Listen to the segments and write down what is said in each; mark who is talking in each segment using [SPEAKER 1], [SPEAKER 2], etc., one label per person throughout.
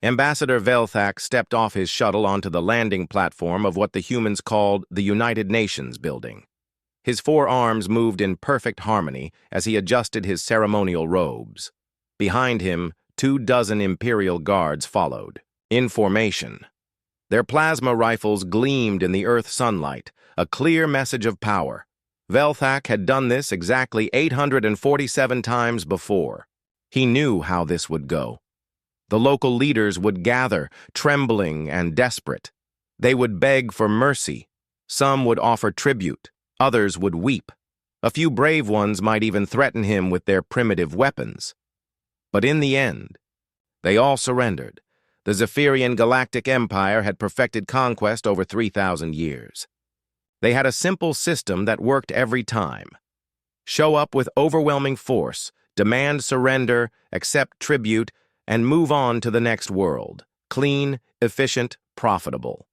[SPEAKER 1] Ambassador Velthak stepped off his shuttle onto the landing platform of what the humans called the United Nations building. His four arms moved in perfect harmony as he adjusted his ceremonial robes. Behind him, 24 Imperial guards followed, in formation. Their plasma rifles gleamed in the Earth sunlight, a clear message of power. Velthak had done this exactly 847 times before. He knew how this would go. The local leaders would gather, trembling and desperate. They would beg for mercy. Some would offer tribute. Others would weep. A few brave ones might even threaten him with their primitive weapons. But in the end, they all surrendered. The Zephyrian Galactic Empire had perfected conquest over 3,000 years. They had a simple system that worked every time. Show up with overwhelming force, demand surrender, accept tribute, and move on to the next world. Clean, efficient, profitable.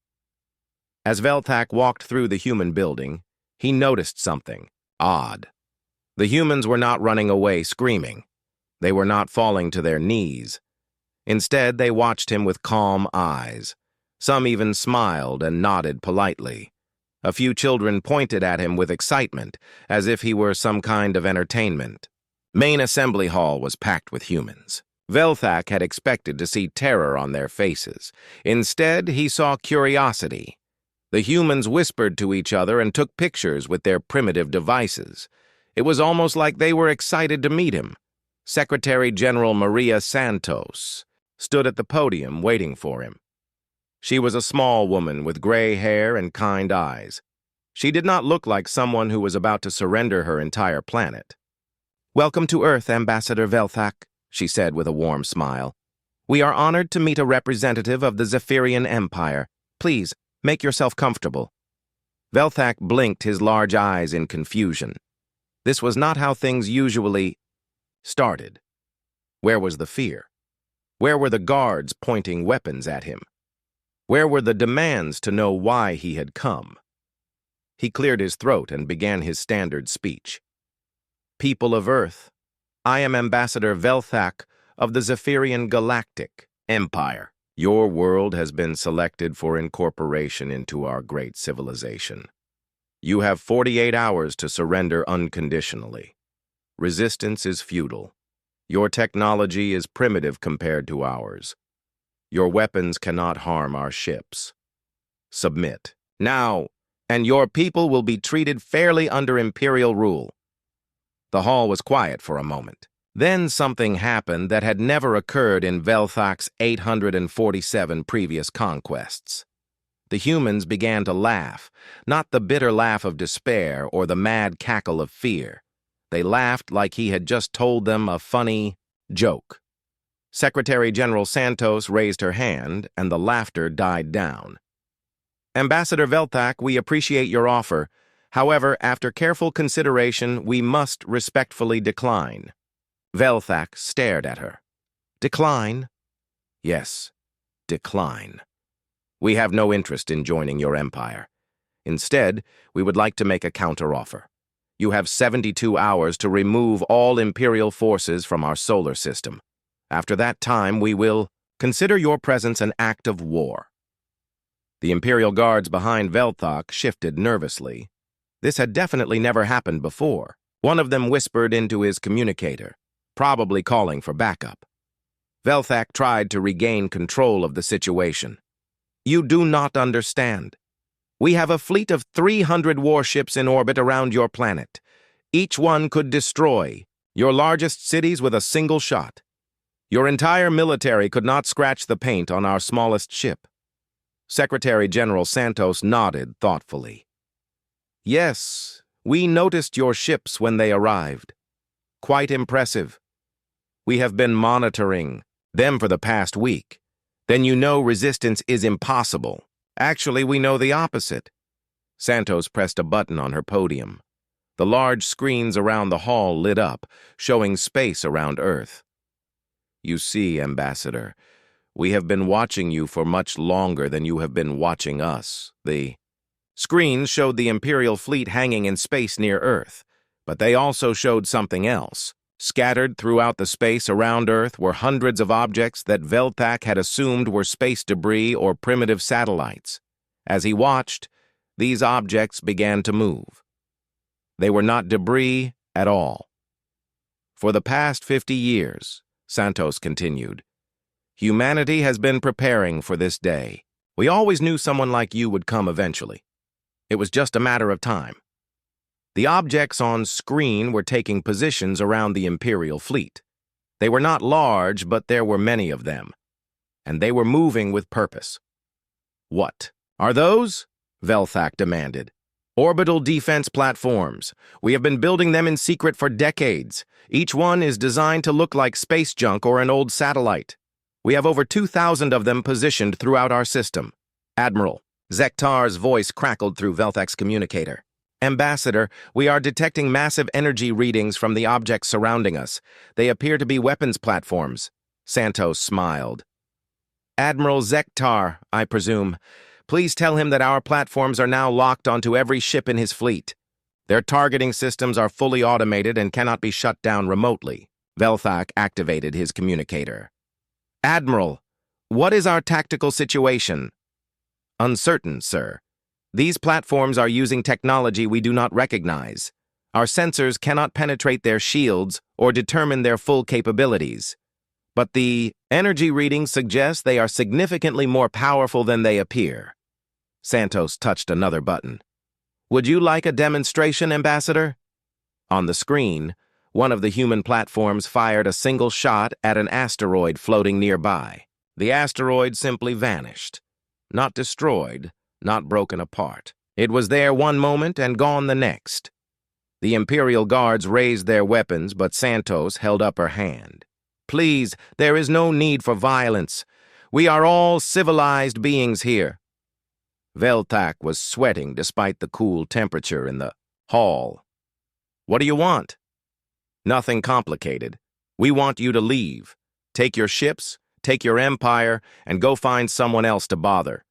[SPEAKER 1] As Velthak walked through the human building, he noticed something odd. The humans were not running away screaming. They were not falling to their knees. Instead, they watched him with calm eyes. Some even smiled and nodded politely. A few children pointed at him with excitement, as if he were some kind of entertainment. Main Assembly Hall was packed with humans. Velthak had expected to see terror on their faces. Instead, he saw curiosity. The humans whispered to each other and took pictures with their primitive devices. It was almost like they were excited to meet him. Secretary General Maria Santos stood at the podium waiting for him. She was a small woman with gray hair and kind eyes. She did not look like someone who was about to surrender her entire planet. "Welcome to Earth, Ambassador Velthak," she said with a warm smile. "We are honored to meet a representative of the Zephyrian Empire. Please, make yourself comfortable." Velthak blinked his large eyes in confusion. This was not how things usually started. Where was the fear? Where were the guards pointing weapons at him? Where were the demands to know why he had come? He cleared his throat and began his standard speech. "People of Earth, I am Ambassador Velthak of the Zephyrian Galactic Empire. Your world has been selected for incorporation into our great civilization. You have 48 hours to surrender unconditionally. Resistance is futile. Your technology is primitive compared to ours. Your weapons cannot harm our ships. Submit. Now, and your people will be treated fairly under Imperial rule." The hall was quiet for a moment. Then something happened that had never occurred in Velthak's 847 previous conquests. The humans began to laugh, not the bitter laugh of despair or the mad cackle of fear. They laughed like he had just told them a funny joke. Secretary General Santos raised her hand, and the laughter died down. "Ambassador Velthak, we appreciate your offer. However, after careful consideration, we must respectfully decline." Velthak stared at her. "Decline?" "Yes, decline. We have no interest in joining your empire. Instead, we would like to make a counteroffer. You have 72 hours to remove all Imperial forces from our solar system. After that time, we will consider your presence an act of war." The Imperial guards behind Velthak shifted nervously. This had definitely never happened before. One of them whispered into his communicator, probably calling for backup. Velthak tried to regain control of the situation. "You do not understand. We have a fleet of 300 warships in orbit around your planet. Each one could destroy your largest cities with a single shot. Your entire military could not scratch the paint on our smallest ship." Secretary General Santos nodded thoughtfully. "Yes, we noticed your ships when they arrived. Quite impressive. We have been monitoring them for the past week. Then you know resistance is impossible. Actually, we know the opposite." Santos pressed a button on her podium. The large screens around the hall lit up, showing space around Earth. "You see, Ambassador, we have been watching you for much longer than you have been watching us." The screens showed the Imperial fleet hanging in space near Earth, but they also showed something else. Scattered throughout the space around Earth were hundreds of objects that Velthak had assumed were space debris or primitive satellites. As he watched, these objects began to move. They were not debris at all. For the past 50 years, Santos continued, humanity has been preparing for this day. We always knew someone like you would come eventually. It was just a matter of time. The objects on screen were taking positions around the Imperial fleet. They were not large, but there were many of them, and they were moving with purpose. What are those? Velthak demanded. Orbital defense platforms. We have been building them in secret for decades. Each one is designed to look like space junk or an old satellite. We have over 2,000 of them positioned throughout our system. Admiral, Zektar's voice crackled through Velthak's communicator. Ambassador, we are detecting massive energy readings from the objects surrounding us. They appear to be weapons platforms. Santos smiled. Admiral Zektar, I presume. Please tell him that our platforms are now locked onto every ship in his fleet. Their targeting systems are fully automated and cannot be shut down remotely. Velthak activated his communicator. Admiral, what is our tactical situation? Uncertain, sir. These platforms are using technology we do not recognize. Our sensors cannot penetrate their shields or determine their full capabilities. But the energy readings suggest they are significantly more powerful than they appear. Santos touched another button. Would you like a demonstration, Ambassador? On the screen, one of the human platforms fired a single shot at an asteroid floating nearby. The asteroid simply vanished. Not destroyed, not broken apart. It was there one moment and gone the next. The Imperial Guards raised their weapons, but Santos held up her hand. Please, there is no need for violence. We are all civilized beings here. Velthak was sweating despite the cool temperature in the hall. What do you want? Nothing complicated. We want you to leave. Take your ships, take your empire, and go find someone else to bother.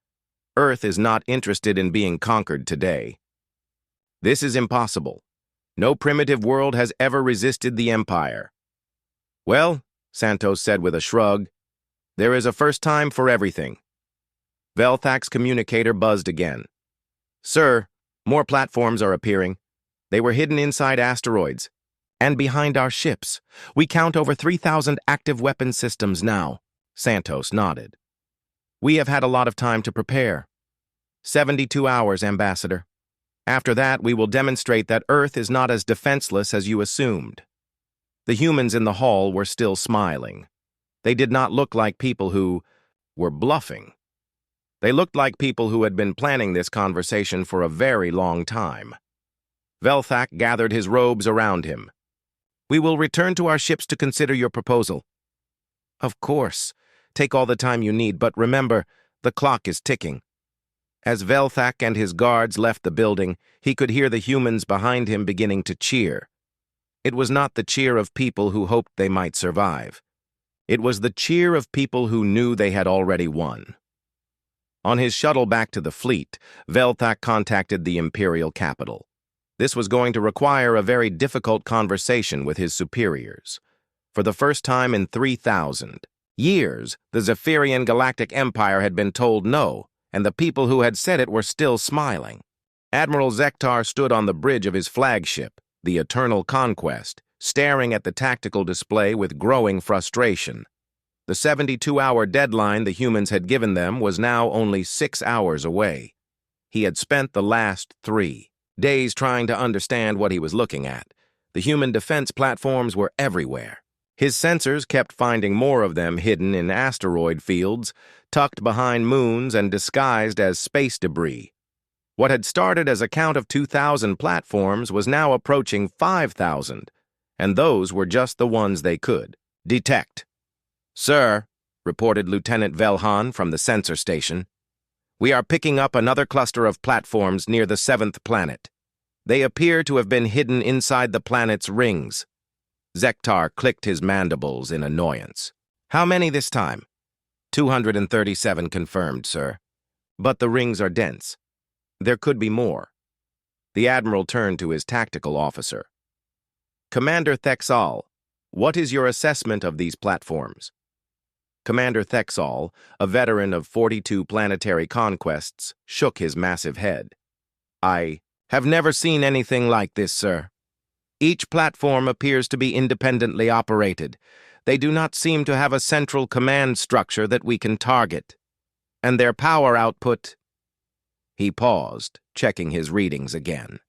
[SPEAKER 1] Earth is not interested in being conquered today. This is impossible. No primitive world has ever resisted the Empire. Well, Santos said with a shrug, there is a first time for everything. Velthak's communicator buzzed again. Sir, more platforms are appearing. They were hidden inside asteroids and behind our ships. We count over 3,000 active weapon systems now. Santos nodded. We have had a lot of time to prepare. 72 hours, Ambassador. After that, we will demonstrate that Earth is not as defenseless as you assumed. The humans in the hall were still smiling. They did not look like people who were bluffing. They looked like people who had been planning this conversation for a very long time. Velthak gathered his robes around him. We will return to our ships to consider your proposal. Of course. Take all the time you need, but remember, the clock is ticking. As Velthak and his guards left the building, he could hear the humans behind him beginning to cheer. It was not the cheer of people who hoped they might survive. It was the cheer of people who knew they had already won. On his shuttle back to the fleet, Velthak contacted the Imperial capital. This was going to require a very difficult conversation with his superiors. For the first time in 3,000 years, the Zephyrian Galactic Empire had been told no, and the people who had said it were still smiling. Admiral Zektar stood on the bridge of his flagship, the Eternal Conquest, staring at the tactical display with growing frustration. The 72-hour deadline the humans had given them was now only 6 hours away. He had spent the last 3 days trying to understand what he was looking at. The human defense platforms were everywhere. His sensors kept finding more of them hidden in asteroid fields, tucked behind moons and disguised as space debris. What had started as a count of 2,000 platforms was now approaching 5,000, and those were just the ones they could detect. Sir, reported Lieutenant Velhan from the sensor station, we are picking up another cluster of platforms near the 7th planet. They appear to have been hidden inside the planet's rings. Zektar clicked his mandibles in annoyance. How many this time? 237 confirmed, sir. But the rings are dense. There could be more. The Admiral turned to his tactical officer. Commander Thexal, what is your assessment of these platforms? Commander Thexol, a veteran of 42 planetary conquests, shook his massive head. I have never seen anything like this, sir. Each platform appears to be independently operated. They do not seem to have a central command structure that we can target. And their power output... He paused, checking his readings again.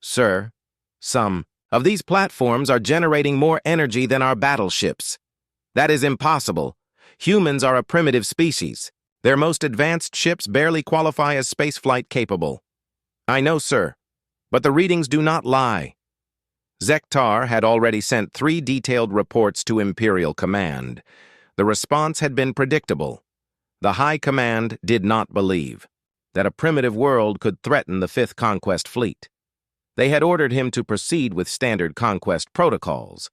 [SPEAKER 1] Sir, some of these platforms are generating more energy than our battleships. That is impossible. Humans are a primitive species. Their most advanced ships barely qualify as spaceflight capable. I know, sir, but the readings do not lie. Zektar had already sent 3 detailed reports to Imperial Command. The response had been predictable. The High Command did not believe that a primitive world could threaten the 5th Conquest Fleet. They had ordered him to proceed with standard conquest protocols,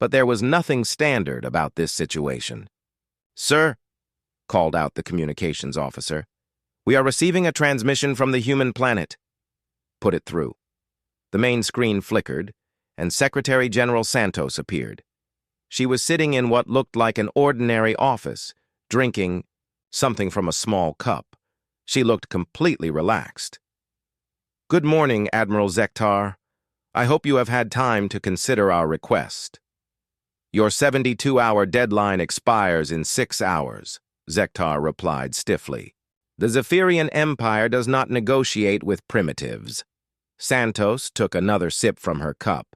[SPEAKER 1] but there was nothing standard about this situation. Sir, called out the communications officer, we are receiving a transmission from the human planet. Put it through. The main screen flickered, and Secretary General Santos appeared. She was sitting in what looked like an ordinary office, drinking something from a small cup. She looked completely relaxed. Good morning, Admiral Zektar. I hope you have had time to consider our request. Your 72-hour deadline expires in 6 hours, Zektar replied stiffly. The Zephyrian Empire does not negotiate with primitives. Santos took another sip from her cup.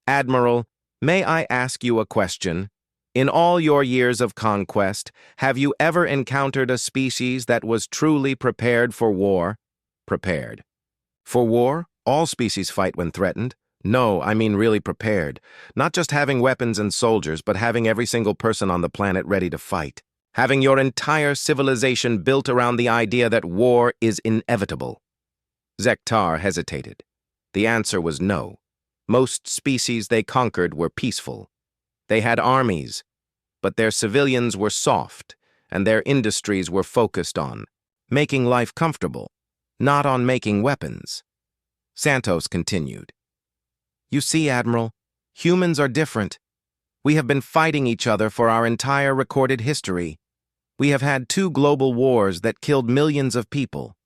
[SPEAKER 1] Admiral, may I ask you a question? In all your years of conquest, have you ever encountered a species that was truly prepared for war? Prepared. For war, all species fight when threatened. No, I mean really prepared. Not just having weapons and soldiers, but having every single person on the planet ready to fight. Having your entire civilization built around the idea that war is inevitable. Zektar hesitated. The answer was no. Most species they conquered were peaceful. They had armies, but their civilians were soft, and their industries were focused on making life comfortable, not on making weapons. Santos continued. You see, Admiral, humans are different. We have been fighting each other for our entire recorded history. We have had 2 global wars that killed millions of people.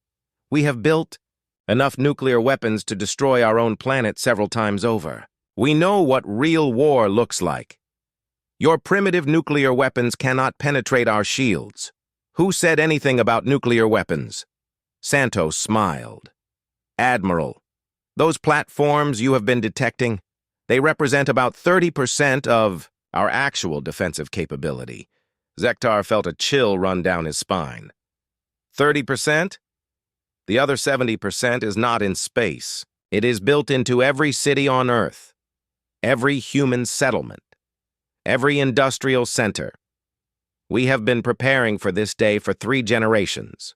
[SPEAKER 1] We have built enough nuclear weapons to destroy our own planet several times over. We know what real war looks like. Your primitive nuclear weapons cannot penetrate our shields. Who said anything about nuclear weapons? Santos smiled. Admiral, those platforms you have been detecting, they represent about 30% of our actual defensive capability. Zektar felt a chill run down his spine. 30%? The other 70% is not in space. It is built into every city on Earth, every human settlement, every industrial center. We have been preparing for this day for 3 generations.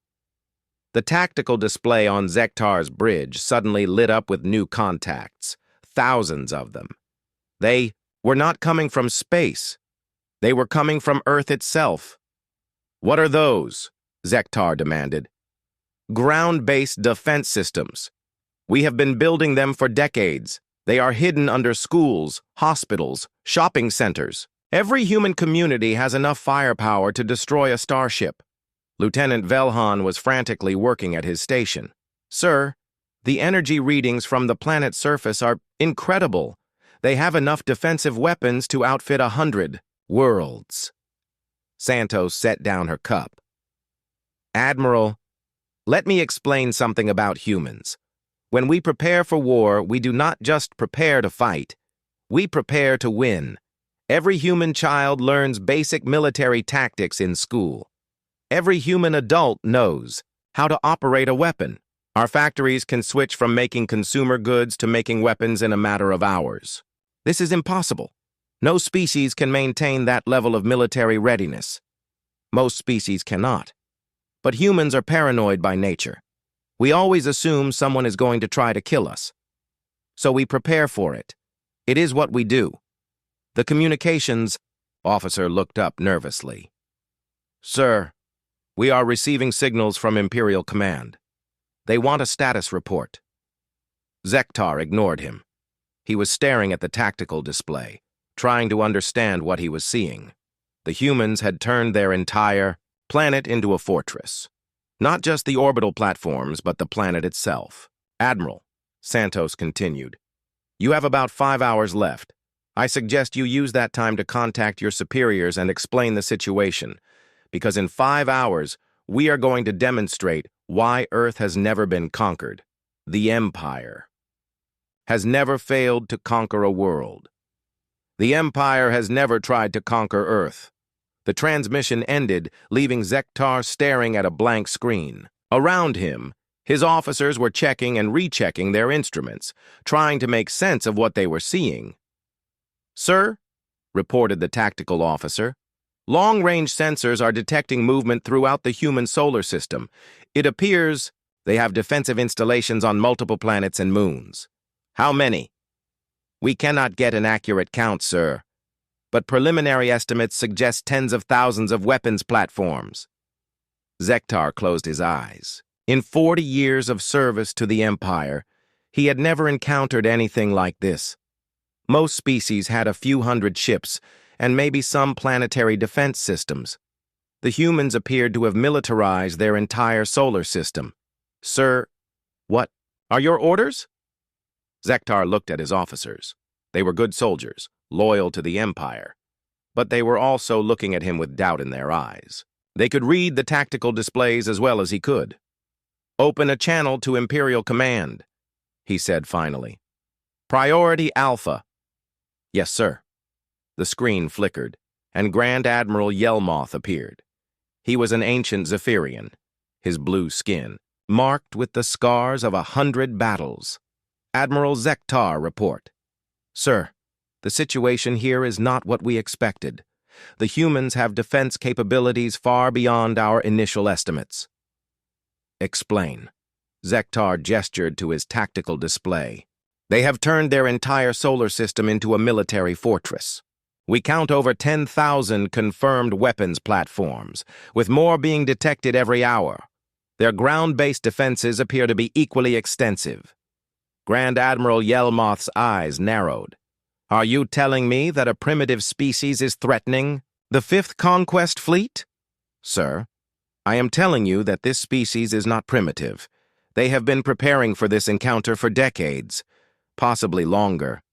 [SPEAKER 1] The tactical display on Zektar's bridge suddenly lit up with new contacts, thousands of them. They were not coming from space. They were coming from Earth itself. What are those? Zektar demanded. Ground-based defense systems. We have been building them for decades. They are hidden under schools, hospitals, shopping centers. Every human community has enough firepower to destroy a starship. Lieutenant Velhan was frantically working at his station. Sir, the energy readings from the planet's surface are incredible. They have enough defensive weapons to outfit 100 worlds. Santos set down her cup. Admiral, let me explain something about humans. When we prepare for war, we do not just prepare to fight. We prepare to win. Every human child learns basic military tactics in school. Every human adult knows how to operate a weapon. Our factories can switch from making consumer goods to making weapons in a matter of hours. This is impossible. No species can maintain that level of military readiness. Most species cannot. But humans are paranoid by nature. We always assume someone is going to try to kill us. So we prepare for it. It is what we do. The communications officer looked up nervously. Sir, we are receiving signals from Imperial Command. They want a status report. Zektar ignored him. He was staring at the tactical display, trying to understand what he was seeing. The humans had turned their entire planet into a fortress. Not just the orbital platforms, but the planet itself. "Admiral," Santos continued, "you have about 5 hours left. I suggest you use that time to contact your superiors and explain the situation, because in 5 hours, we are going to demonstrate why Earth has never been conquered. The Empire has never failed to conquer a world. The Empire has never tried to conquer Earth." The transmission ended, leaving Zektar staring at a blank screen. Around him, his officers were checking and rechecking their instruments, trying to make sense of what they were seeing. "Sir," reported the tactical officer, "long-range sensors are detecting movement throughout the human solar system. It appears they have defensive installations on multiple planets and moons." "How many?" "We cannot get an accurate count, sir, but preliminary estimates suggest tens of thousands of weapons platforms." Zektar closed his eyes. In 40 years of service to the Empire, he had never encountered anything like this. Most species had a few hundred ships and maybe some planetary defense systems. The humans appeared to have militarized their entire solar system. "Sir, what are your orders?" Zektar looked at his officers. They were good soldiers, loyal to the Empire, but they were also looking at him with doubt in their eyes. They could read the tactical displays as well as he could. "Open a channel to Imperial Command," he said finally. "Priority Alpha." "Yes, sir." The screen flickered, and Grand Admiral Yelmoth appeared. He was an ancient Zephyrian, his blue skin marked with the scars of 100 battles. "Admiral Zektar, report." "Sir, the situation here is not what we expected. The humans have defense capabilities far beyond our initial estimates." "Explain." Zektar gestured to his tactical display. "They have turned their entire solar system into a military fortress. We count over 10,000 confirmed weapons platforms, with more being detected every hour. Their ground-based defenses appear to be equally extensive." Grand Admiral Yelmoth's eyes narrowed. "Are you telling me that a primitive species is threatening the 5th Conquest Fleet?" "Sir, I am telling you that this species is not primitive. They have been preparing for this encounter for decades, possibly longer."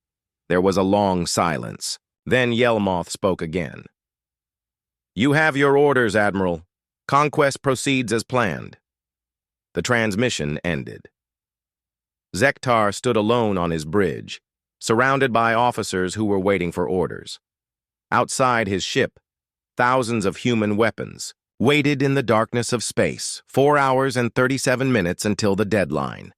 [SPEAKER 1] There was a long silence. Then Yelmoth spoke again. "You have your orders, Admiral. Conquest proceeds as planned." The transmission ended. Zektar stood alone on his bridge, surrounded by officers who were waiting for orders. Outside his ship, thousands of human weapons waited in the darkness of space, 4 hours and 37 minutes until the deadline.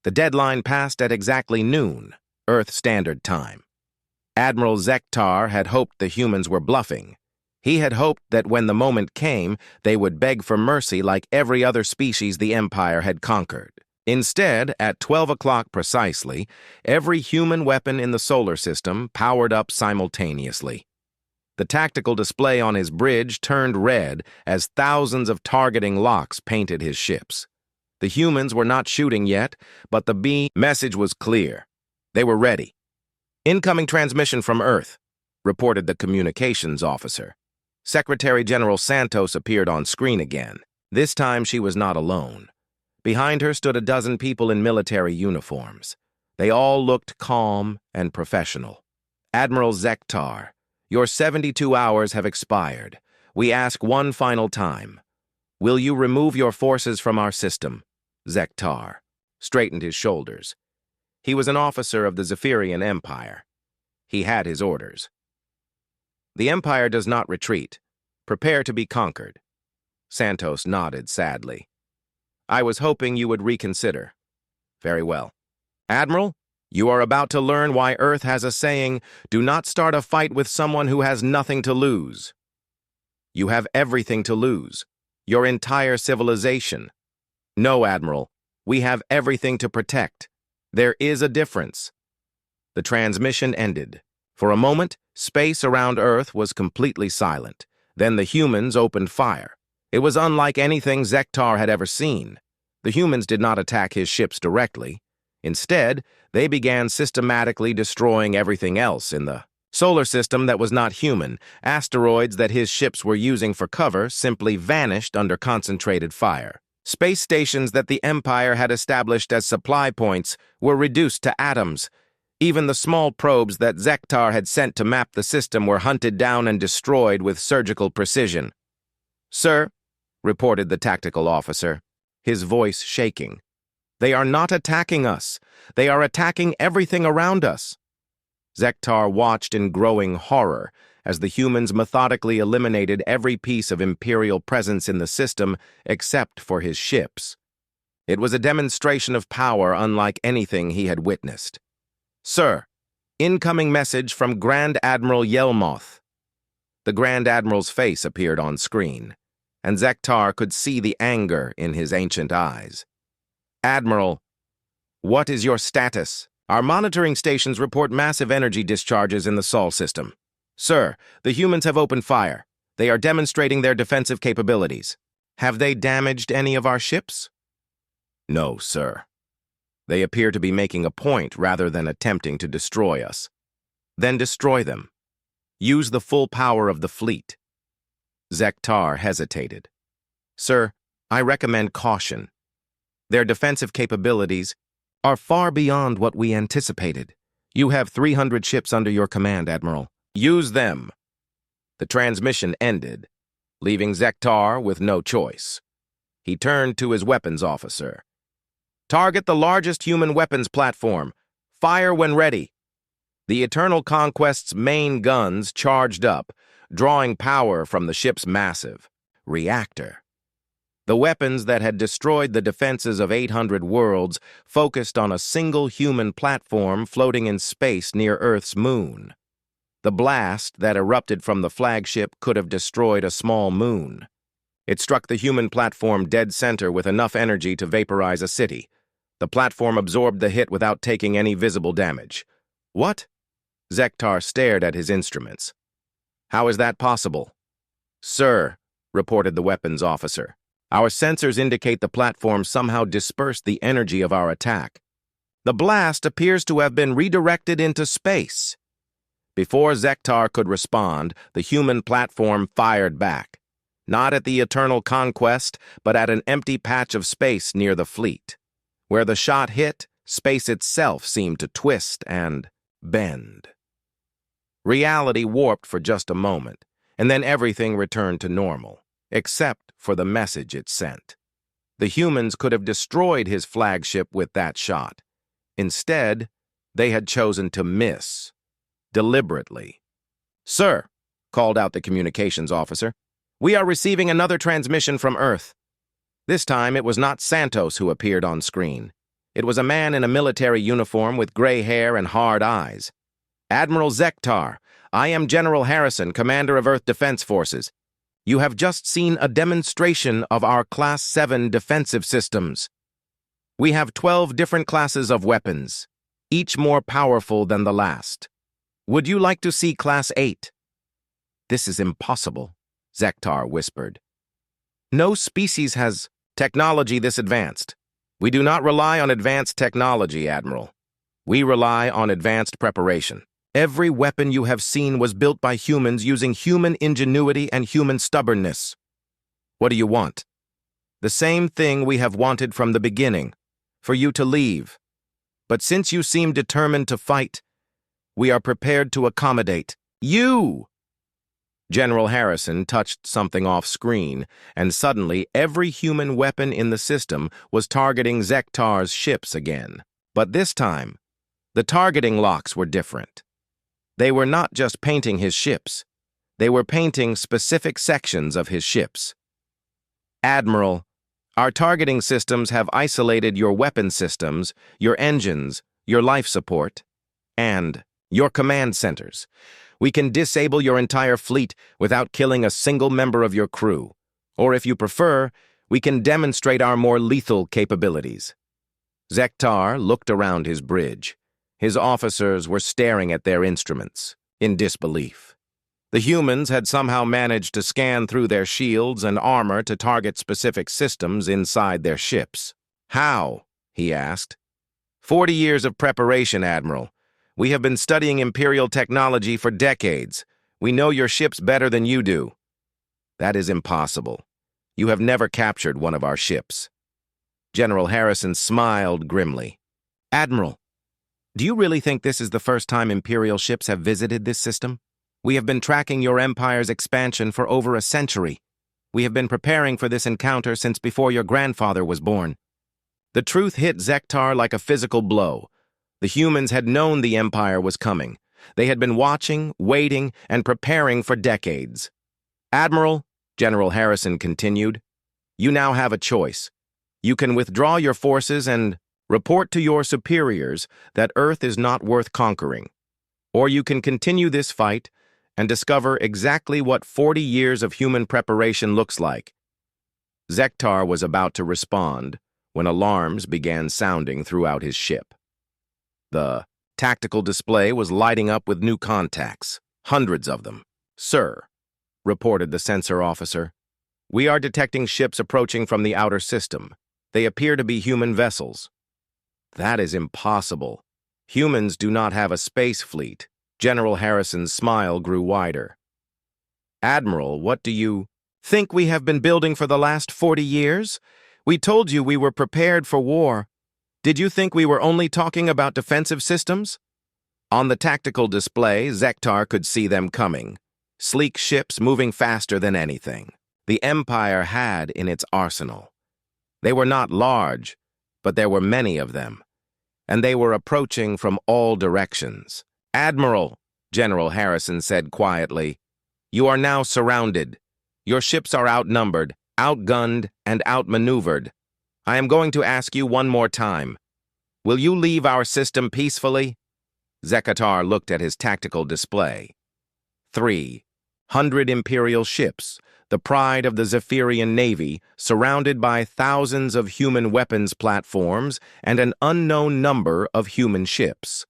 [SPEAKER 1] The deadline passed at exactly noon, Earth Standard Time. Admiral Zektar had hoped the humans were bluffing. He had hoped that when the moment came, they would beg for mercy like every other species the Empire had conquered. Instead, at 12 o'clock precisely, every human weapon in the solar system powered up simultaneously. The tactical display on his bridge turned red as thousands of targeting locks painted his ships. The humans were not shooting yet, but the message was clear. They were ready. "Incoming transmission from Earth," reported the communications officer. Secretary General Santos appeared on screen again. This time she was not alone. Behind her stood a dozen people in military uniforms. They all looked calm and professional. "Admiral Zektar, your 72 hours have expired. We ask one final time. Will you remove your forces from our system?" Zektar straightened his shoulders. He was an officer of the Zephyrian Empire. He had his orders. "The Empire does not retreat. Prepare to be conquered." Santos nodded sadly. "I was hoping you would reconsider." "Very well. Admiral, you are about to learn why Earth has a saying, 'Do not start a fight with someone who has nothing to lose.' You have everything to lose. Your entire civilization. No, Admiral, we have everything to protect. There is a difference." The transmission ended. For a moment, space around Earth was completely silent. Then the humans opened fire. It was unlike anything Zektar had ever seen. The humans did not attack his ships directly. Instead, they began systematically destroying everything else in the Solar system that was not human. Asteroids that his ships were using for cover simply vanished under concentrated fire. Space stations that the Empire had established as supply points were reduced to atoms. Even the small probes that Zektar had sent to map the system were hunted down and destroyed with surgical precision. "Sir," reported the tactical officer, his voice shaking, "they are not attacking us. They are attacking everything around us." Zektar watched in growing horror as the humans methodically eliminated every piece of Imperial presence in the system except for his ships. It was a demonstration of power unlike anything he had witnessed. "Sir, incoming message from Grand Admiral Yelmoth." The Grand Admiral's face appeared on screen, and Zektar could see the anger in his ancient eyes. "Admiral, what is your status? Our monitoring stations report massive energy discharges in the Sol system. Sir, the humans have opened fire. They are demonstrating their defensive capabilities. Have they damaged any of our ships?" "No, sir. They appear to be making a point rather than attempting to destroy us." "Then destroy them. Use the full power of the fleet." Zektar hesitated. "Sir, I recommend caution. Their defensive capabilities are far beyond what we anticipated. You have 300 ships under your command, Admiral. Use them." The transmission ended, leaving Zektar with no choice. He turned to his weapons officer. "Target the largest human weapons platform. Fire when ready." The Eternal Conquest's main guns charged up, drawing power from the ship's massive reactor. The weapons that had destroyed the defenses of 800 worlds focused on a single human platform floating in space near Earth's moon. The blast that erupted from the flagship could have destroyed a small moon. It struck the human platform dead center with enough energy to vaporize a city. The platform absorbed the hit without taking any visible damage. "What?" Zektar stared at his instruments. "How is that possible?" "Sir," reported the weapons officer, "our sensors indicate the platform somehow dispersed the energy of our attack. The blast appears to have been redirected into space." Before Zektar could respond, the human platform fired back. Not at the Eternal Conquest, but at an empty patch of space near the fleet. Where the shot hit, space itself seemed to twist and bend. Reality warped for just a moment, and then everything returned to normal, except for the message it sent. The humans could have destroyed his flagship with that shot. Instead, they had chosen to miss, deliberately. "Sir," called out the communications officer, "we are receiving another transmission from Earth." This time, it was not Santos who appeared on screen. It was a man in a military uniform with gray hair and hard eyes. "Admiral Zektar, I am General Harrison, Commander of Earth Defense Forces. You have just seen a demonstration of our Class 7 defensive systems. We have 12 different classes of weapons, each more powerful than the last. Would you like to see Class 8? "This is impossible," Zektar whispered. "No species has technology this advanced. We do not rely on advanced technology, Admiral. We rely on advanced preparation. Every weapon you have seen was built by humans using human ingenuity and human stubbornness. What do you want?" "The same thing we have wanted from the beginning, for you to leave. But since you seem determined to fight, we are prepared to accommodate you." General Harrison touched something off screen, and suddenly every human weapon in the system was targeting Zektar's ships again. But this time, the targeting locks were different. They were not just painting his ships. They were painting specific sections of his ships. "Admiral, our targeting systems have isolated your weapon systems, your engines, your life support, and your command centers. We can disable your entire fleet without killing a single member of your crew. Or if you prefer, we can demonstrate our more lethal capabilities." Zektar looked around his bridge. His officers were staring at their instruments, in disbelief. The humans had somehow managed to scan through their shields and armor to target specific systems inside their ships. "How?" he asked. 40 years of preparation, Admiral. We have been studying Imperial technology for decades. We know your ships better than you do. That is impossible. You have never captured one of our ships. General Harrison smiled grimly. Admiral, do you really think this is the first time Imperial ships have visited this system? We have been tracking your Empire's expansion for over a century. We have been preparing for this encounter since before your grandfather was born. The truth hit Zektar like a physical blow. The humans had known the Empire was coming. They had been watching, waiting, and preparing for decades. Admiral, General Harrison continued, you now have a choice. You can withdraw your forces and report to your superiors that Earth is not worth conquering. Or you can continue this fight and discover exactly what 40 years of human preparation looks like. Zektar was about to respond when alarms began sounding throughout his ship. The tactical display was lighting up with new contacts, hundreds of them. Sir, reported the sensor officer, we are detecting ships approaching from the outer system. They appear to be human vessels. That is impossible. Humans do not have a space fleet. General Harrison's smile grew wider. Admiral, what do you think we have been building for the last 40 years? We told you we were prepared for war. Did you think we were only talking about defensive systems? On the tactical display, Zektar could see them coming. Sleek ships moving faster than anything the Empire had in its arsenal. They were not large, but there were many of them, and they were approaching from all directions. Admiral, General Harrison said quietly, you are now surrounded. Your ships are outnumbered, outgunned, and outmaneuvered. I am going to ask you one more time. Will you leave our system peacefully? Zektar looked at his tactical display. 300 Imperial ships, the pride of the Zephyrian Navy, surrounded by thousands of human weapons platforms and an unknown number of human ships.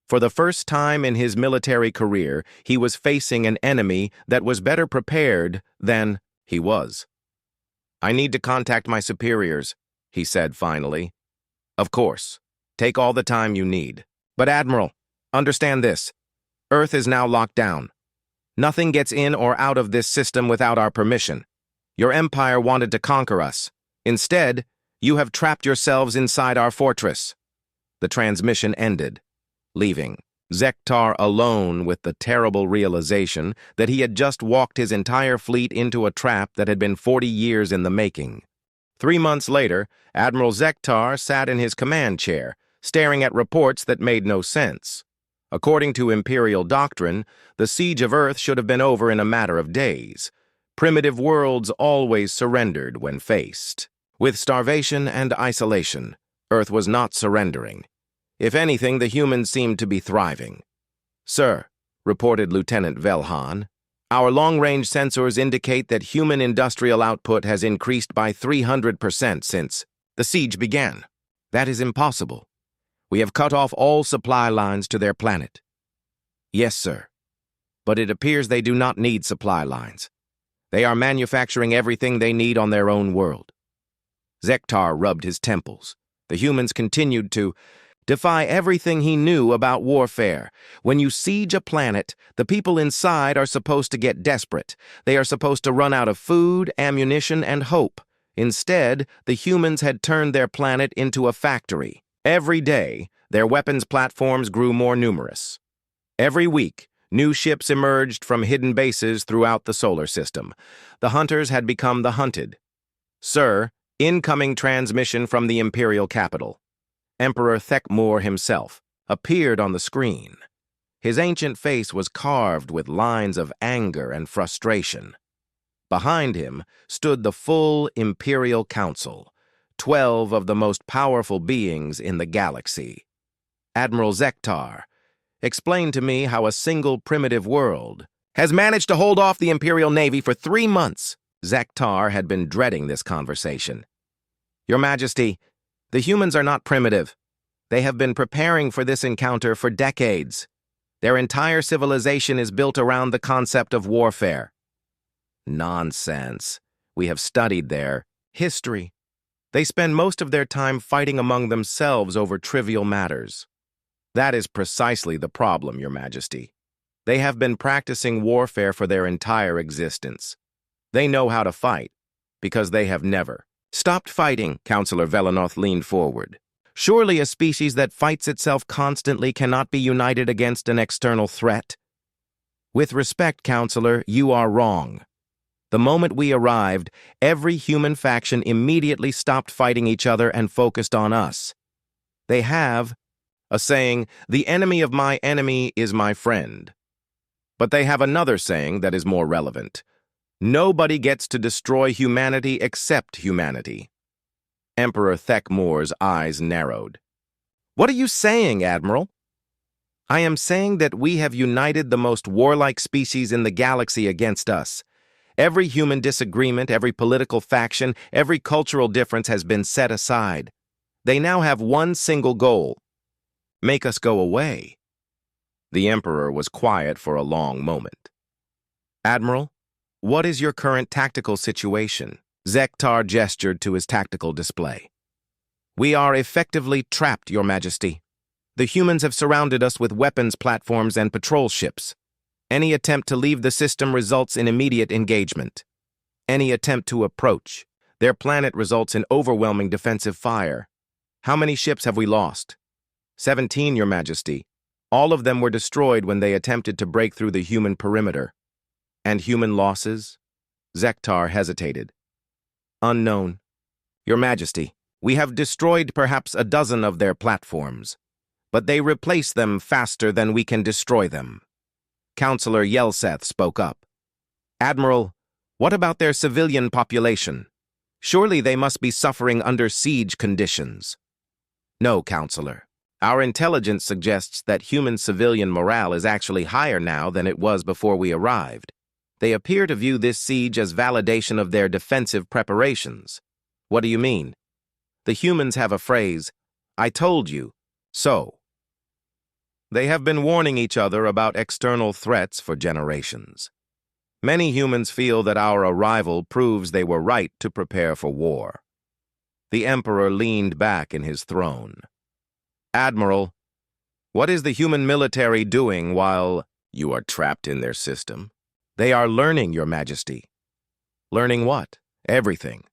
[SPEAKER 1] For the first time in his military career, he was facing an enemy that was better prepared than he was. I need to contact my superiors, he said finally. Of course. Take all the time you need. But Admiral, understand this. Earth is now locked down. Nothing gets in or out of this system without our permission. Your Empire wanted to conquer us. Instead, you have trapped yourselves inside our fortress. The transmission ended, leaving Zektar alone with the terrible realization that he had just walked his entire fleet into a trap that had been 40 years in the making. 3 months later, Admiral Zektar sat in his command chair, staring at reports that made no sense. According to Imperial doctrine, the siege of Earth should have been over in a matter of days. Primitive worlds always surrendered when faced. With starvation and isolation, Earth was not surrendering. If anything, the humans seemed to be thriving. Sir, reported Lieutenant Velhan, our long-range sensors indicate that human industrial output has increased by 300% since the siege began. That is impossible. We have cut off all supply lines to their planet. Yes, sir. But it appears they do not need supply lines. They are manufacturing everything they need on their own world. Zektar rubbed his temples. The humans continued to defy everything he knew about warfare. When you siege a planet, the people inside are supposed to get desperate. They are supposed to run out of food, ammunition, and hope. Instead, the humans had turned their planet into a factory. Every day, their weapons platforms grew more numerous. Every week, new ships emerged from hidden bases throughout the solar system. The hunters had become the hunted. Sir, incoming transmission from the Imperial capital. Emperor Thekmur himself appeared on the screen. His ancient face was carved with lines of anger and frustration. Behind him stood the full Imperial Council, 12 of the most powerful beings in the galaxy. Admiral Zektar, explain to me how a single primitive world has managed to hold off the Imperial Navy for 3 months. Zektar had been dreading this conversation. Your Majesty, the humans are not primitive. They have been preparing for this encounter for decades. Their entire civilization is built around the concept of warfare. Nonsense. We have studied their history. They spend most of their time fighting among themselves over trivial matters. That is precisely the problem, Your Majesty. They have been practicing warfare for their entire existence. They know how to fight, because they have never stopped fighting. Counselor Velanoth leaned forward. Surely a species that fights itself constantly cannot be united against an external threat. With respect, Counselor, you are wrong. The moment we arrived, every human faction immediately stopped fighting each other and focused on us. They have a saying, "The enemy of my enemy is my friend." But they have another saying that is more relevant. Nobody gets to destroy humanity except humanity. Emperor Thekmor's eyes narrowed. What are you saying, Admiral? I am saying that we have united the most warlike species in the galaxy against us. Every human disagreement, every political faction, every cultural difference has been set aside. They now have one single goal: make us go away. The Emperor was quiet for a long moment. Admiral, what is your current tactical situation? Zektar gestured to his tactical display. We are effectively trapped, Your Majesty. The humans have surrounded us with weapons platforms and patrol ships. Any attempt to leave the system results in immediate engagement. Any attempt to approach their planet results in overwhelming defensive fire. How many ships have we lost? 17, Your Majesty. All of them were destroyed when they attempted to break through the human perimeter. And human losses? Zektar hesitated. Unknown. Your Majesty, we have destroyed perhaps a dozen of their platforms, but they replace them faster than we can destroy them. Counselor Yelseth spoke up. Admiral, what about their civilian population? Surely they must be suffering under siege conditions. No, Counselor. Our intelligence suggests that human civilian morale is actually higher now than it was before we arrived. They appear to view this siege as validation of their defensive preparations. What do you mean? The humans have a phrase, "I told you, so." They have been warning each other about external threats for generations. Many humans feel that our arrival proves they were right to prepare for war. The Emperor leaned back in his throne. Admiral, what is the human military doing while you are trapped in their system? They are learning, Your Majesty. Learning what? Everything.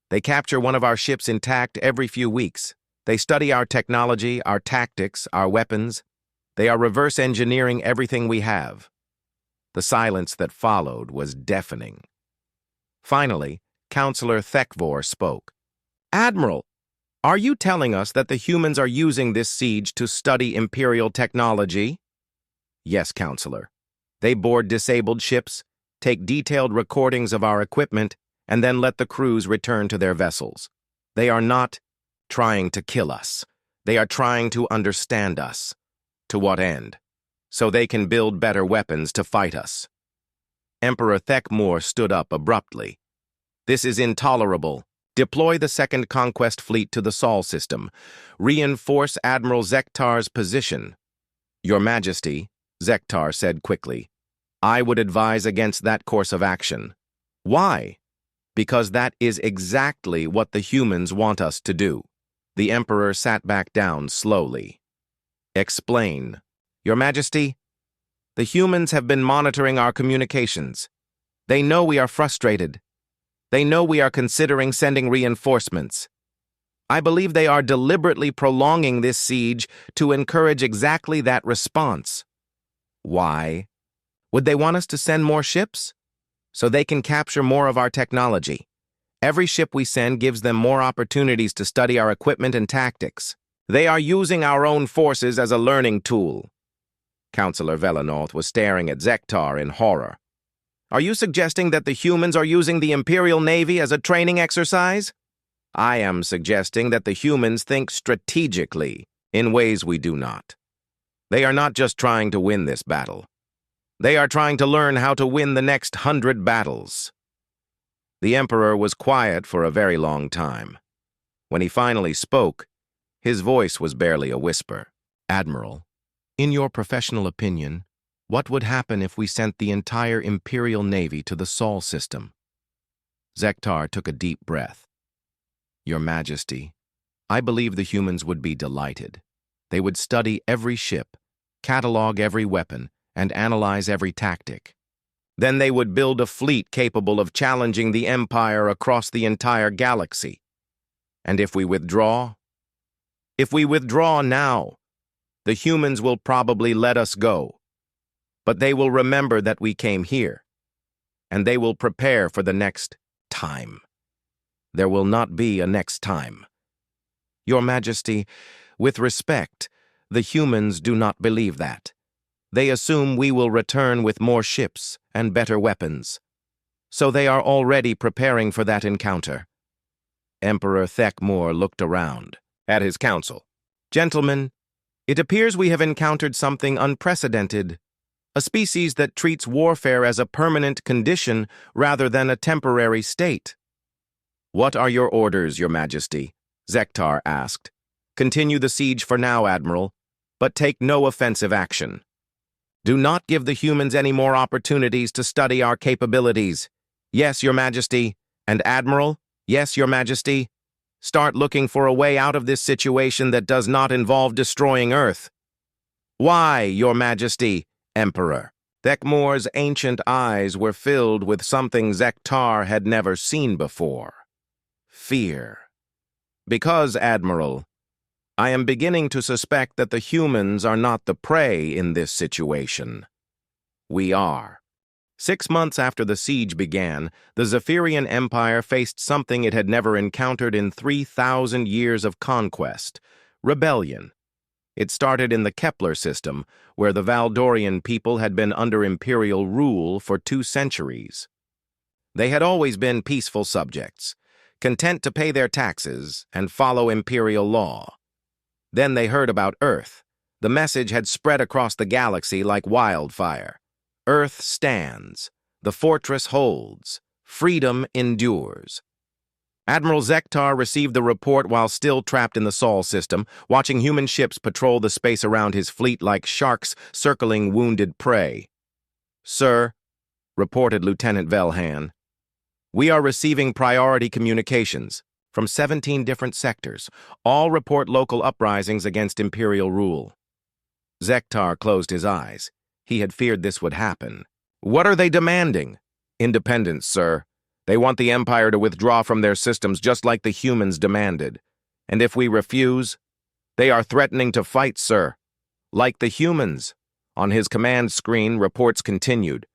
[SPEAKER 1] They capture one of our ships intact every few weeks. They study our technology, our tactics, our weapons. They are reverse engineering everything we have. The silence that followed was deafening. Finally, Counselor Thekvor spoke. Admiral, are you telling us that the humans are using this siege to study Imperial technology? Yes, Counselor. They board disabled ships, take detailed recordings of our equipment, and then let the crews return to their vessels. They are not trying to kill us. They are trying to understand us. To what end? So they can build better weapons to fight us. Emperor Thekmor stood up abruptly. This is intolerable. Deploy the Second Conquest Fleet to the Sol system. Reinforce Admiral Zektar's position. Your Majesty, Zektar said quickly, I would advise against that course of action. Why? Because that is exactly what the humans want us to do. The Emperor sat back down slowly. Explain. Your Majesty, the humans have been monitoring our communications. They know we are frustrated. They know we are considering sending reinforcements. I believe they are deliberately prolonging this siege to encourage exactly that response. Why? Would they want us to send more ships? So they can capture more of our technology. Every ship we send gives them more opportunities to study our equipment and tactics. They are using our own forces as a learning tool. Counselor Velanoth was staring at Zektar in horror. Are you suggesting that the humans are using the Imperial Navy as a training exercise? I am suggesting that the humans think strategically in ways we do not. They are not just trying to win this battle. They are trying to learn how to win the next 100 battles. The Emperor was quiet for a very long time. When he finally spoke, his voice was barely a whisper. Admiral, in your professional opinion, what would happen if we sent the entire Imperial Navy to the Sol system? Zektar took a deep breath. Your Majesty, I believe the humans would be delighted. They would study every ship, catalog every weapon, and analyze every tactic. Then they would build a fleet capable of challenging the Empire across the entire galaxy. And if we withdraw? If we withdraw now, the humans will probably let us go. But they will remember that we came here, and they will prepare for the next time. There will not be a next time. Your Majesty, with respect, the humans do not believe that. They assume we will return with more ships and better weapons. So they are already preparing for that encounter. Emperor Thekmor looked around at his council. Gentlemen, it appears we have encountered something unprecedented, a species that treats warfare as a permanent condition rather than a temporary state. What are your orders, Your Majesty? Zektar asked. Continue the siege for now, Admiral, but take no offensive action. Do not give the humans any more opportunities to study our capabilities. Yes, Your Majesty. And Admiral? Yes, Your Majesty. Start looking for a way out of this situation that does not involve destroying Earth. Why, Your Majesty? Emperor. Thekmor's ancient eyes were filled with something Zektar had never seen before. Fear. Because, Admiral, I am beginning to suspect that the humans are not the prey in this situation. We are. 6 months after the siege began, the Zephyrian Empire faced something it had never encountered in 3,000 years of conquest: rebellion. It started in the Kepler system, where the Valdorian people had been under imperial rule for 2 centuries. They had always been peaceful subjects, content to pay their taxes and follow imperial law. Then they heard about Earth. The message had spread across the galaxy like wildfire. Earth stands. The fortress holds. Freedom endures. Admiral Zektar received the report while still trapped in the Sol system, watching human ships patrol the space around his fleet like sharks circling wounded prey. Sir, reported Lieutenant Velhan, we are receiving priority communications from 17 different sectors. All report local uprisings against Imperial rule. Zektar closed his eyes. He had feared this would happen. What are they demanding? Independence, sir. They want the Empire to withdraw from their systems just like the humans demanded. And if we refuse, they are threatening to fight, sir. Like the humans. On his command screen, reports continued.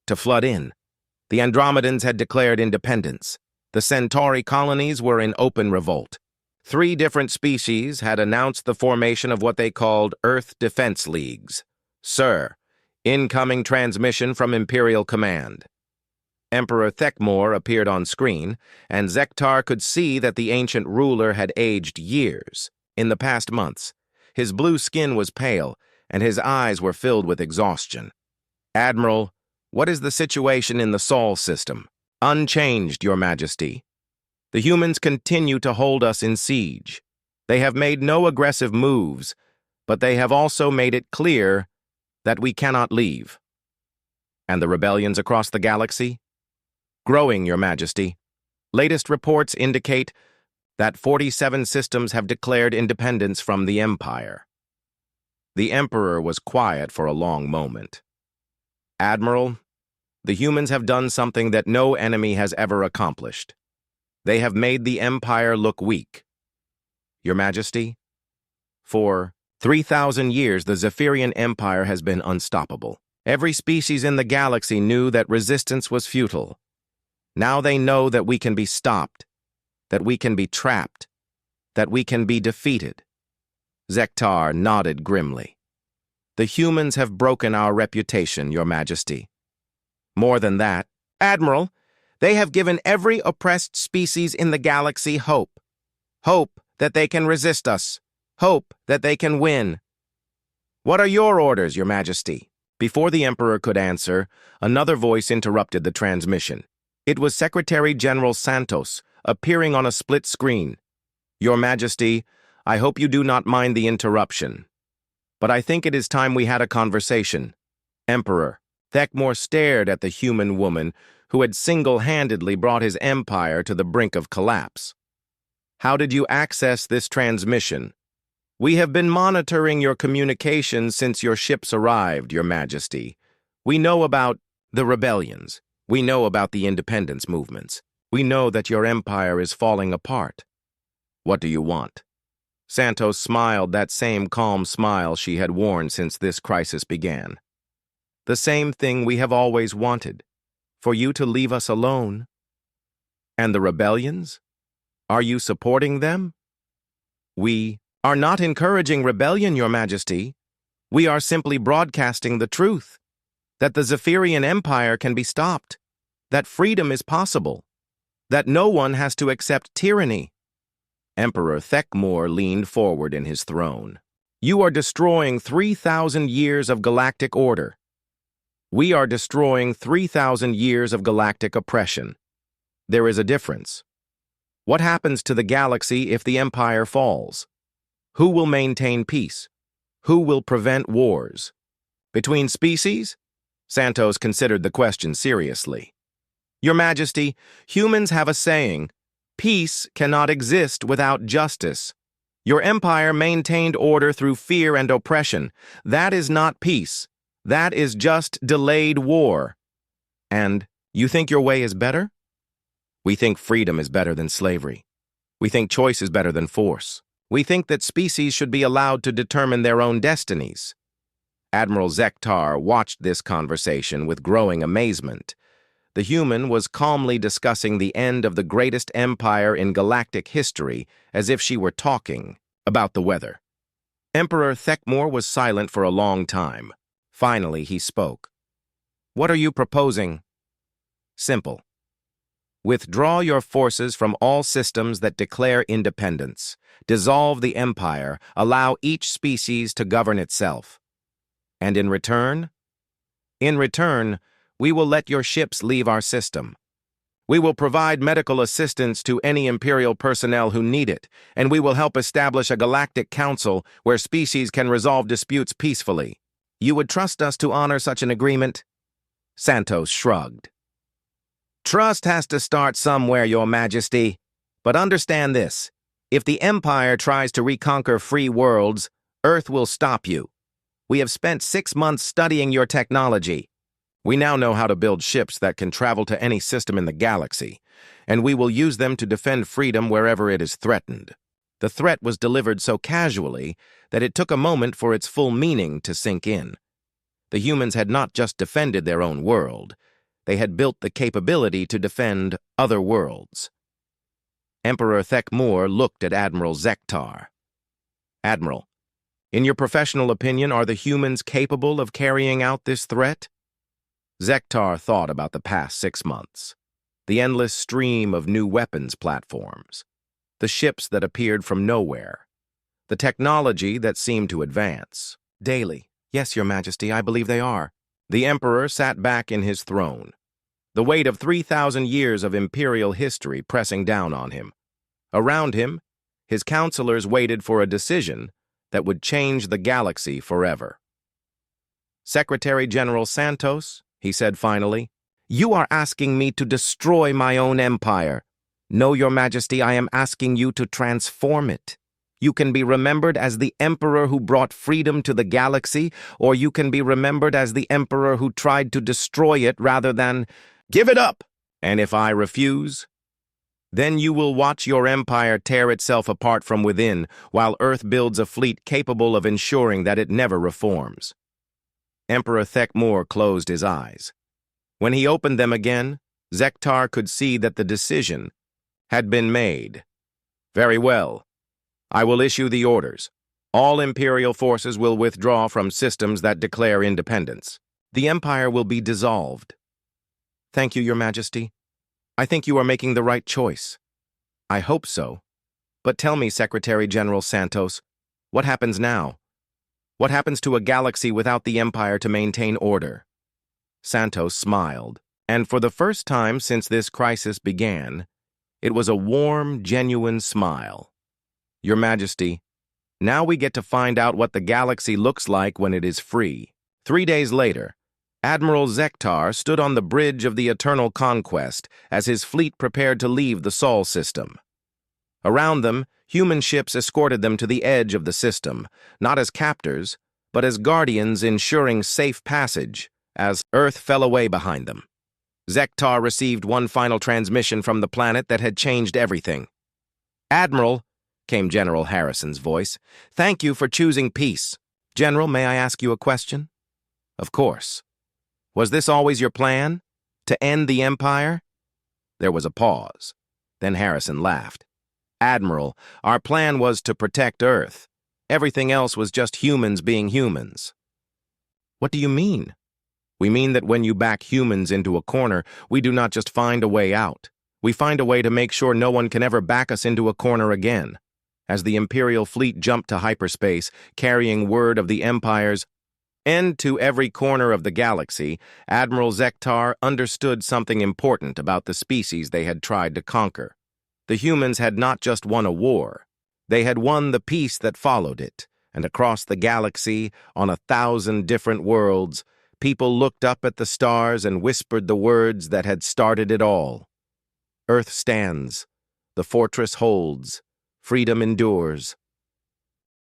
[SPEAKER 1] To flood in. The Andromedans had declared independence. The Centauri colonies were in open revolt. 3 different species had announced the formation of what they called Earth Defense Leagues. Sir, incoming transmission from Imperial Command. Emperor Thekmor appeared on screen, and Zektar could see that the ancient ruler had aged years in the past months. His blue skin was pale, and his eyes were filled with exhaustion. Admiral, what is the situation in the Sol system? Unchanged, Your Majesty. The humans continue to hold us in siege. They have made no aggressive moves, but they have also made it clear that we cannot leave. And the rebellions across the galaxy? Growing, Your Majesty. Latest reports indicate that 47 systems have declared independence from the Empire. The Emperor was quiet for a long moment. Admiral, the humans have done something that no enemy has ever accomplished. They have made the Empire look weak. Your Majesty, for 3,000 years, the Zephyrian Empire has been unstoppable. Every species in the galaxy knew that resistance was futile. Now they know that we can be stopped, that we can be trapped, that we can be defeated. Zektar nodded grimly. The humans have broken our reputation, Your Majesty. More than that, Admiral, they have given every oppressed species in the galaxy hope. Hope that they can resist us. Hope that they can win. What are your orders, Your Majesty? Before the Emperor could answer, another voice interrupted the transmission. It was Secretary General Santos, appearing on a split screen. Your Majesty, I hope you do not mind the interruption. But I think it is time we had a conversation. Emperor, Thekmor stared at the human woman who had single-handedly brought his empire to the brink of collapse. How did you access this transmission? We have been monitoring your communications since your ships arrived, Your Majesty. We know about the rebellions. We know about the independence movements. We know that your empire is falling apart. What do you want? Santos smiled that same calm smile she had worn since this crisis began. The same thing we have always wanted, for you to leave us alone. And the rebellions? Are you supporting them? We are not encouraging rebellion, Your Majesty. We are simply broadcasting the truth, that the Zephyrian Empire can be stopped, that freedom is possible, that no one has to accept tyranny. Emperor Thekmor leaned forward in his throne. You are destroying 3,000 years of galactic order. We are destroying 3,000 years of galactic oppression. There is a difference. What happens to the galaxy if the Empire falls? Who will maintain peace? Who will prevent wars? Between species? Santos considered the question seriously. Your Majesty, humans have a saying, peace cannot exist without justice. Your empire maintained order through fear and oppression. That is not peace. That is just delayed war. And you think your way is better? We think freedom is better than slavery. We think choice is better than force. We think that species should be allowed to determine their own destinies. Admiral Zektar watched this conversation with growing amazement. The human was calmly discussing the end of the greatest empire in galactic history as if she were talking about the weather. Emperor Thekmor was silent for a long time. Finally, he spoke. What are you proposing? Simple. Withdraw your forces from all systems that declare independence. Dissolve the empire. Allow each species to govern itself. And in return? In return, we will let your ships leave our system. We will provide medical assistance to any Imperial personnel who need it, and we will help establish a galactic council where species can resolve disputes peacefully. You would trust us to honor such an agreement? Santos shrugged. Trust has to start somewhere, Your Majesty. But understand this. If the Empire tries to reconquer free worlds, Earth will stop you. We have spent 6 months studying your technology. We now know how to build ships that can travel to any system in the galaxy, and we will use them to defend freedom wherever it is threatened. The threat was delivered so casually that it took a moment for its full meaning to sink in. The humans had not just defended their own world, they had built the capability to defend other worlds. Emperor Thekmor looked at Admiral Zektar. Admiral, in your professional opinion, are the humans capable of carrying out this threat? Zektar thought about the past 6 months, the endless stream of new weapons platforms, the ships that appeared from nowhere, the technology that seemed to advance. Daily, yes, Your Majesty, I believe they are. The Emperor sat back in his throne, the weight of 3,000 years of imperial history pressing down on him. Around him, his counselors waited for a decision that would change the galaxy forever. Secretary General Santos, he said finally, you are asking me to destroy my own empire. No, Your Majesty, I am asking you to transform it. You can be remembered as the emperor who brought freedom to the galaxy, or you can be remembered as the emperor who tried to destroy it rather than give it up. And if I refuse, then you will watch your empire tear itself apart from within while Earth builds a fleet capable of ensuring that it never reforms. Emperor Thekmor closed his eyes. When he opened them again, Zektar could see that the decision had been made. Very well. I will issue the orders. All Imperial forces will withdraw from systems that declare independence. The Empire will be dissolved. Thank you, Your Majesty. I think you are making the right choice. I hope so. But tell me, Secretary General Santos, what happens now? What happens to a galaxy without the Empire to maintain order? Santos smiled, and for the first time since this crisis began, it was a warm, genuine smile. Your Majesty, now we get to find out what the galaxy looks like when it is free. 3 days later, Admiral Zektar stood on the bridge of the Eternal Conquest as his fleet prepared to leave the Sol system. Around them, human ships escorted them to the edge of the system, not as captors, but as guardians ensuring safe passage, as Earth fell away behind them. Zektar received one final transmission from the planet that had changed everything. "Admiral," came General Harrison's voice, "thank you for choosing peace. General, may I ask you a question?" "Of course." "Was this always your plan? To end the Empire?" There was a pause. Then Harrison laughed. "Admiral, our plan was to protect Earth. Everything else was just humans being humans." "What do you mean?" "We mean that when you back humans into a corner, we do not just find a way out. We find a way to make sure no one can ever back us into a corner again." As the Imperial fleet jumped to hyperspace, carrying word of the Empire's end to every corner of the galaxy, Admiral Zektar understood something important about the species they had tried to conquer. The humans had not just won a war. They had won the peace that followed it, and across the galaxy, on 1,000 different worlds, people looked up at the stars and whispered the words that had started it all. "Earth stands. The fortress holds. Freedom endures.